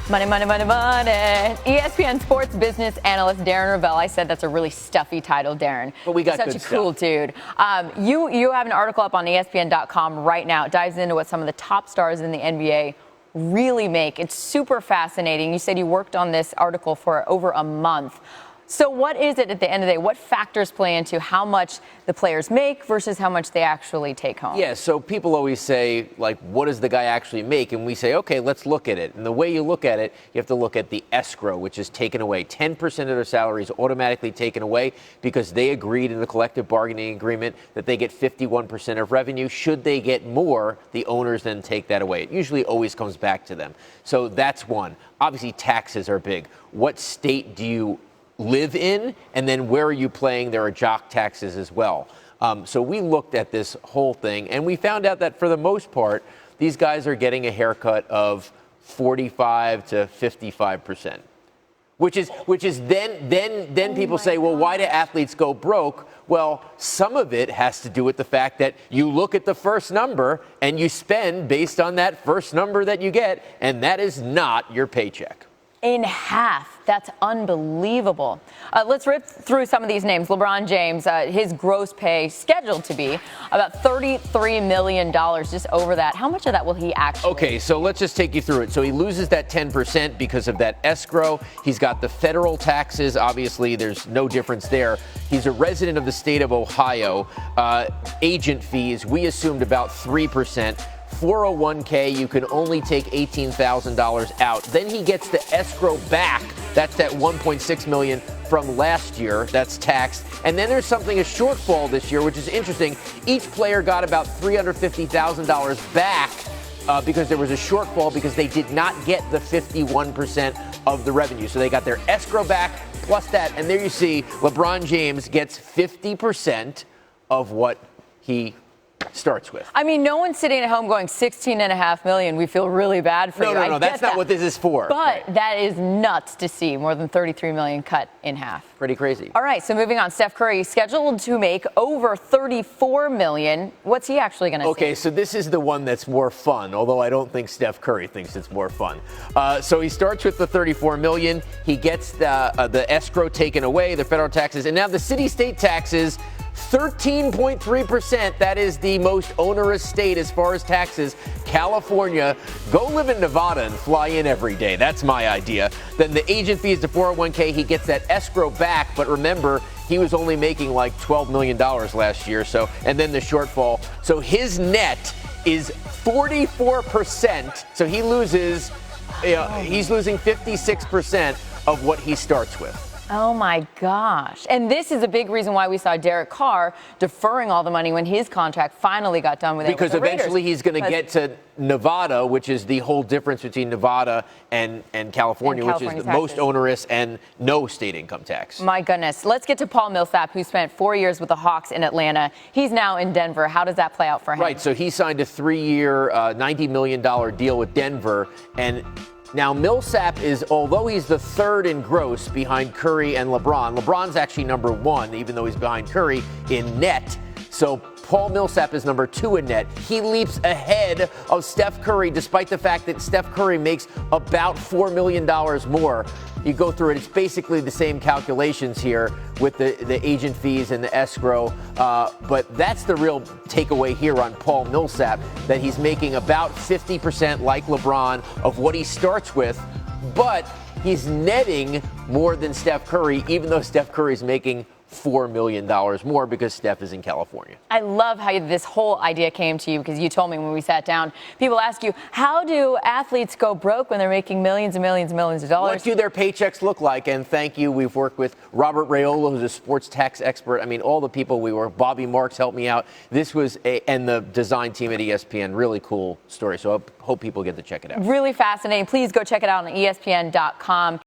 Money, money, money, money. ESPN sports business analyst Darren Ravel. I said that's a really stuffy title, Darren. But we got such good a cool stuff. dude. You have an article up on ESPN.com right now. It dives into what some of the top stars in the NBA really make. It's super fascinating. You said you worked on this article for over a month. So what is it at the end of the day? What factors play into how much the players make versus how much they actually take home? Yeah, so people always say, like, what does the guy actually make? And we say, okay, let's look at it. And the way you look at it, you have to look at the escrow, which is taken away. 10% of their salary is automatically taken away because they agreed in the collective bargaining agreement that they get 51% of revenue. Should they get more, the owners then take that away. It usually always comes back to them. So that's one. Obviously, taxes are big. What state do you live in, and then where are you playing? There are jock taxes as well. So we looked at this whole thing, and we found out that for the most part, these guys are getting a haircut of 45 to 55%, which is then people say, well, why do athletes go broke? Well, some of it has to do with the fact that you look at the first number and you spend based on that first number that you get, and that is not your paycheck. In half. That's unbelievable. Let's rip through some of these names. LeBron James, his gross pay scheduled to be about $33 million, just over that. How much of that will he actually? Okay, so let's just take you through it. So he loses that 10% because of that escrow. He's got the federal taxes. Obviously, there's no difference there. He's a resident of the state of Ohio. Agent fees, we assumed about 3%. 401k, you can only take $18,000 out. Then he gets the escrow back. That's that $1.6 million from last year. That's taxed. And then there's something, a shortfall this year, which is interesting. Each player got about $350,000 back because there was a shortfall because they did not get the 51% of the revenue. So they got their escrow back plus that. And there you see LeBron James gets 50% of what he starts with. I mean, no one's sitting at home going $16.5 million. We feel really bad for you. No, that's not what this is for. But that is nuts to see. More than $33 million cut in half. Pretty crazy. All right, so moving on. Steph Curry scheduled to make over $34 million. What's he actually going to see? Okay, so this is the one that's more fun, although I don't think Steph Curry thinks it's more fun. So he starts with the $34 million. He gets the escrow taken away, the federal taxes, and now the city-state taxes. 13.3%. That is the most onerous state as far as taxes. California, go live in Nevada and fly in every day. That's my idea. Then the agent fees to 401k, he gets that escrow back. But remember, he was only making like $12 million last year. So, and then the shortfall. So his net is 44%. So he loses, he's losing 56% of what he starts with. Oh, my gosh. And this is a big reason why we saw Derek Carr deferring all the money when his contract finally got done with it. Because eventually he's going to get to Nevada, which is the whole difference between Nevada and California, which is the most onerous and no state income tax. My goodness. Let's get to Paul Millsap, who spent 4 years with the Hawks in Atlanta. He's now in Denver. How does that play out for him? Right. So he signed a 3-year, $90 million deal with Denver. And now, Millsap is, although he's the third in gross behind Curry and LeBron, LeBron's actually number one, even though he's behind Curry in net. So Paul Millsap is number 2 in net. He leaps ahead of Steph Curry, despite the fact that Steph Curry makes about $4 million more. You go through it, it's basically the same calculations here with the agent fees and the escrow. But that's the real takeaway here on Paul Millsap, that he's making about 50% like LeBron of what he starts with, but he's netting more than Steph Curry, even though Steph Curry is making $4 million more because Steph is in California. I love how this whole idea came to you, because you told me when we sat down, people ask you, how do athletes go broke when they're making millions and millions and millions of dollars? What do their paychecks look like? And thank you. We've worked with Robert Raiola, who's a sports tax expert. I mean, all the people Bobby Marks helped me out. This was and the design team at ESPN, really cool story. So I hope people get to check it out. Really fascinating. Please go check it out on ESPN.com.